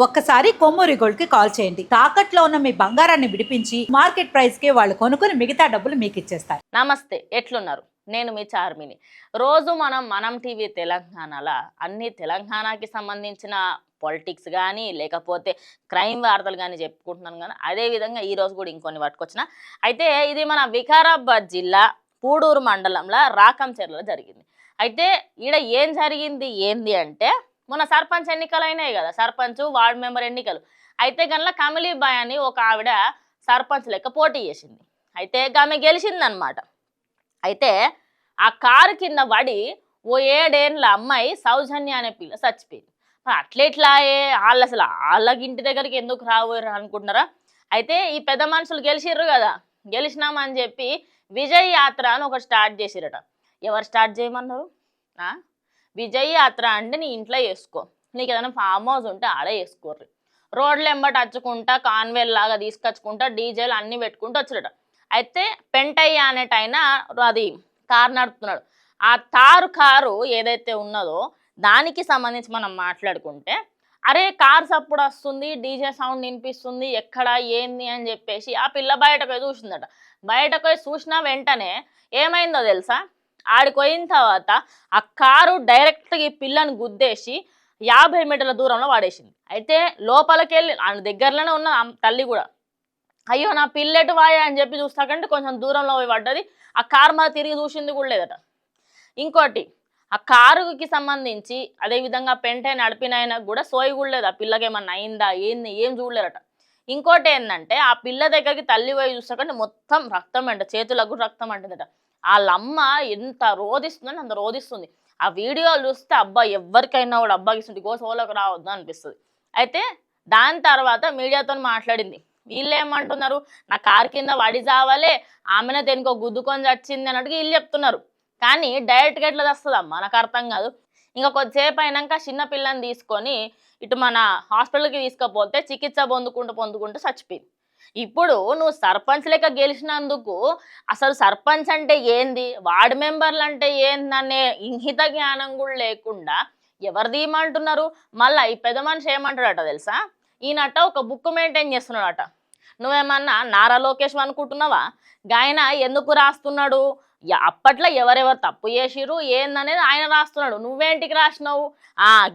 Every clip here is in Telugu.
ఒక్కసారి కొమ్మూరి గోల్డ్ కి కాల్ చేయండి. తాకట్లో ఉన్న మీ బంగారాన్ని విడిపించి మార్కెట్ ప్రైస్ కి వాళ్ళు కొనుక్కుని మిగతా డబ్బులు మీకు ఇచ్చేస్తారు. నమస్తే, ఎట్లున్నారు? నేను మీ చార్మిని. రోజు మనం టీవీ తెలంగాణలో అన్ని తెలంగాణకి సంబంధించిన పొలిటిక్స్ కానీ లేకపోతే క్రైమ్ వార్తలు కానీ చెప్పుకుంటున్నాను. కానీ అదేవిధంగా ఈరోజు కూడా ఇంకొన్ని పట్టుకొచ్చిన. అయితే ఇది మన వికారాబాద్ జిల్లా పూడూరు మండలంలో రాకంచెర్లలో జరిగింది. అయితే ఈడ ఏం జరిగింది ఏంది అంటే, మొన్న సర్పంచ్ ఎన్నికలు అయినాయి కదా, సర్పంచ్ వార్డు మెంబర్ ఎన్నికలు. అయితే గనల కమిలీబాయ్ అని ఒక ఆవిడ సర్పంచ్ లెక్క పోటీ చేసింది. అయితే ఆమె గెలిచిందనమాట. అయితే ఆ కారు కింద పడి ఓ 7 ఏళ్ళ అమ్మాయి సౌజన్య అనే పిల్ల చచ్చిపోయింది. అట్లెట్లాయే వాళ్ళు అసలు వాళ్ళకి ఇంటి దగ్గరికి ఎందుకు రాబోయారు అనుకుంటున్నారా? అయితే ఈ పెద్ద మనుషులు గెలిచిర్రు కదా, గెలిచినామని చెప్పి విజయ్ యాత్ర అని ఒకటి స్టార్ట్ చేసిరట. ఎవరు స్టార్ట్ చేయమన్నారు? విజయ్ యాత్ర అంటే నీ ఇంట్లో వేసుకో, నీకు ఏదైనా ఫామ్ హౌస్ ఉంటే ఆడే వేసుకోర్రి. రోడ్లు ఎంబటి వచ్చుకుంటా కాన్వేల్ లాగా తీసుకొచ్చుకుంటా డీజేలు అన్నీ పెట్టుకుంటూ వచ్చాడట. అయితే పెంటయ్య అనేటైన అది కారు నడుపుతున్నాడు. ఆ కారు ఏదైతే ఉన్నదో దానికి సంబంధించి మనం మాట్లాడుకుంటే, అరే కారు సప్పుడు వస్తుంది, డీజే సౌండ్ వినిపిస్తుంది, ఎక్కడ ఏంది అని చెప్పేసి ఆ పిల్ల బయటకు పోయి చూసిందట. బయటకు పోయి చూసిన వెంటనే ఏమైందో తెలుసా? ఆడికి పోయిన తర్వాత ఆ కారు డైరెక్ట్గా ఈ పిల్లని గుద్దేసి 50 మీటర్ల దూరంలో పడేసింది. అయితే లోపలికి వెళ్ళి దగ్గరలోనే ఉన్న తల్లి కూడా, అయ్యో నా పిల్లెటు వాయా అని చెప్పి చూస్తాకంటే కొంచెం దూరంలో పోయి పడ్డది. ఆ కారు మీద తిరిగి చూసింది కూడా లేదట. ఇంకోటి, ఆ కారుకి సంబంధించి అదేవిధంగా పెంటే నడిపిన ఆయనకు కూడా సోయి కూడా లేదు, ఆ పిల్లకి ఏమన్నా అయిందా ఏంది ఏం చూడలేరట. ఇంకోటి ఏంటంటే, ఆ పిల్ల దగ్గరికి తల్లి పోయి చూస్తాకంటే మొత్తం రక్తం అంట, చేతులకు కూడా రక్తం అంటుందట. వాళ్ళమ్మ ఎంత రోధిస్తుందని అంత రోధిస్తుంది. ఆ వీడియోలు చూస్తే అబ్బా ఎవరికైనా కూడా అబ్బాయిస్తుంది గోసోలకు రావద్దు అనిపిస్తుంది. అయితే దాని తర్వాత మీడియాతో మాట్లాడింది. వీళ్ళు ఏమంటున్నారు, నా కారు కింద వడి చావాలే, ఆమెనే దేనికో గుద్దుకొని చచ్చింది అన్నట్టుగా వీళ్ళు చెప్తున్నారు. కానీ డైరెక్ట్గా ఎట్లా వస్తుందమ్మా నాకు అర్థం కాదు. ఇంకా కొద్దిసేపు అయినాక చిన్న పిల్లని తీసుకొని ఇటు మన హాస్పిటల్కి తీసుకుపోతే చికిత్స పొందుకుంటూ చచ్చిపోయింది. ఇప్పుడు నువ్వు సర్పంచ్ లెక్క గెలిచినందుకు అసలు సర్పంచ్ అంటే ఏంది, వార్డు మెంబర్లు అంటే ఏందనే ఇంహిత జ్ఞానం కూడా లేకుండా ఎవరు తీయమంటున్నారు. మళ్ళీ ఈ పెద్ద మనిషి ఏమంటాడట తెలుసా? ఈయనట ఒక బుక్ మెయింటైన్ చేస్తున్నాడట. నువ్వేమన్నా నారా లోకేష్ అనుకుంటున్నావా? గాయన ఎందుకు రాస్తున్నాడు, అప్పట్లో ఎవరెవరు తప్పు చేసిరు ఏందనేది ఆయన రాస్తున్నాడు. నువ్వేంటికి రాసినావు?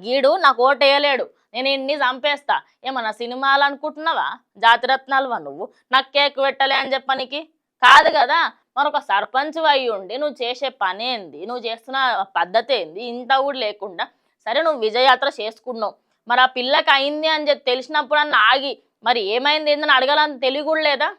గీడు నాకు ఓటు వేయలేడు, నేను ఇన్ని చంపేస్తా, ఏమన్నా సినిమాలు అనుకుంటున్నావా? జాతిరత్నాలువా నువ్వు? నాకు కేక్ పెట్టలే అని చెప్పనికి కాదు కదా. మరొక సర్పంచ్ అయి ఉండి నువ్వు చేసే పని ఏంది, నువ్వు చేస్తున్న పద్ధతి ఏంది, ఇంత కూడా లేకుండా సరే నువ్వు విజయయాత్ర చేసుకున్నావు, మరి ఆ పిల్లకి అయింది అని చెప్పి తెలిసినప్పుడు అన్న ఆగి మరి ఏమైంది ఏందని అడగాలని తెలివి కూడా లేదా?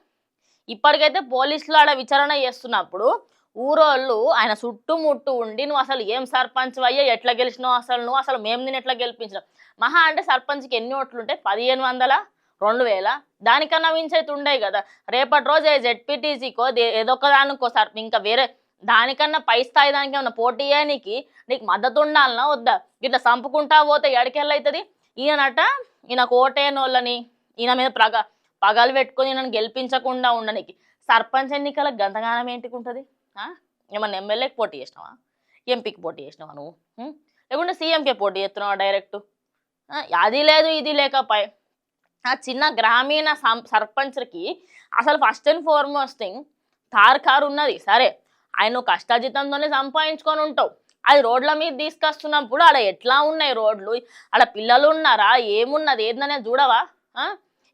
ఇప్పటికైతే పోలీసులు ఆడ విచారణ చేస్తున్నప్పుడు ఊరోళ్ళు ఆయన చుట్టుముట్టు ఉండి నువ్వు అసలు ఏం సర్పంచ్ అయ్యా, ఎట్లా గెలిచినావు, నువ్వు అసలు మేము నేను ఎట్లా గెలిపించినావు? మహా అంటే సర్పంచ్కి ఎన్ని ఓట్లు ఉంటాయి? 1500, 2000, దానికన్నా మించైతే ఉండేవి కదా. రేపటి రోజు జెడ్పీటీసీకో ఏదొక దానికో ఇంకా వేరే దానికన్నా పై స్థాయి దానికి ఏమన్నా పోటీ చేయడానికి నీకు మద్దతు ఉండాలన్నా వద్దా? ఇట్లా చంపుకుంటా పోతే ఎడకెళ్ళవుతుంది. ఈయనకు ఓటైన వాళ్ళని ఈయన మీద పగలు పెట్టుకొని నన్ను గెలిపించకుండా ఉండనికి సర్పంచ్ ఎన్నికలకు గంతగానం ఏంటికి ఉంటుంది? ఏమన్నా ఎమ్మెల్యేకి పోటీ చేసినావా, ఎంపీకి పోటీ చేసినావా నువ్వు? లేకుంటే సీఎంకే పోటీ చేస్తున్నావా డైరెక్ట్? అది లేదు ఇది లేకపోయి ఆ చిన్న గ్రామీణ సర్పంచ్కి అసలు first and foremost thing car ఉన్నది సరే, ఆయన కష్టాజితంతోనే సంపాదించుకొని ఉంటావు. అది రోడ్ల మీద తీసుకొస్తున్నప్పుడు ఆడ ఎట్లా ఉన్నాయి రోడ్లు, ఆడ పిల్లలు ఉన్నారా, ఏమున్నది ఏందనేది చూడవా?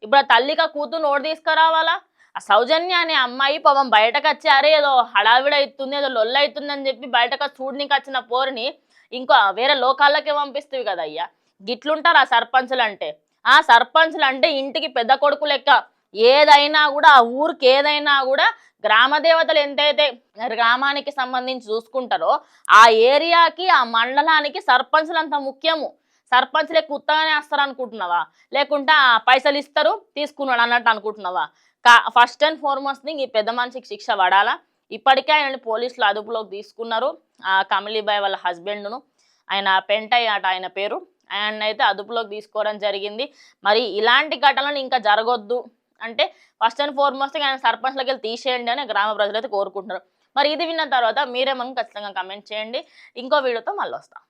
ఇప్పుడు ఆ తల్లిగా కూతురు నోటు తీసుకురావాలా? ఆ సౌజన్య అనే అమ్మాయి పాపం బయటకు వచ్చారే ఏదో హడావిడ అవుతుంది, ఏదో లొల్ల అవుతుంది అని చెప్పి బయటకు చూడనికి వచ్చిన పోరిని ఇంకో వేరే లోకాలకే పంపిస్తుంది కదా అయ్యా. గిట్లుంటారు ఆ సర్పంచులు అంటే. ఆ సర్పంచులు అంటే ఇంటికి పెద్ద కొడుకు లెక్క. ఏదైనా కూడా ఆ ఊరికి ఏదైనా కూడా గ్రామ దేవతలు ఎంతైతే గ్రామానికి సంబంధించి చూసుకుంటారో ఆ ఏరియాకి ఆ మండలానికి సర్పంచులు అంత ముఖ్యము. సర్పంచ్లే ఉత్తగానే వస్తారు అనుకుంటున్నావా? లేకుంటే పైసలు ఇస్తారు తీసుకున్నాడు అన్నట్టు అనుకుంటున్నావా? ఫస్ట్ అండ్ ఫార్మోస్ట్ థింగ్ ఈ పెద్ద మనిషికి శిక్ష పడాలా. ఇప్పటికే ఆయనని పోలీసులు అదుపులోకి తీసుకున్నారు. ఆ కమలీబాయ్ వాళ్ళ హస్బెండ్ను, ఆయన పెంటయ్య అట ఆయన పేరు, ఆయన అయితే అదుపులోకి తీసుకోవడం జరిగింది. మరి ఇలాంటి ఘటనలు ఇంకా జరగొద్దు అంటే ఫస్ట్ అండ్ ఫార్మోస్ట్ ఆయన సర్పంచ్లకి వెళ్ళి తీసేయండి అని గ్రామ ప్రజలు అయితే కోరుకుంటున్నారు. మరి ఇది విన్న తర్వాత మీరేమన్నా ఖచ్చితంగా కమెంట్ చేయండి. ఇంకో వీడియోతో మళ్ళీ వస్తాం.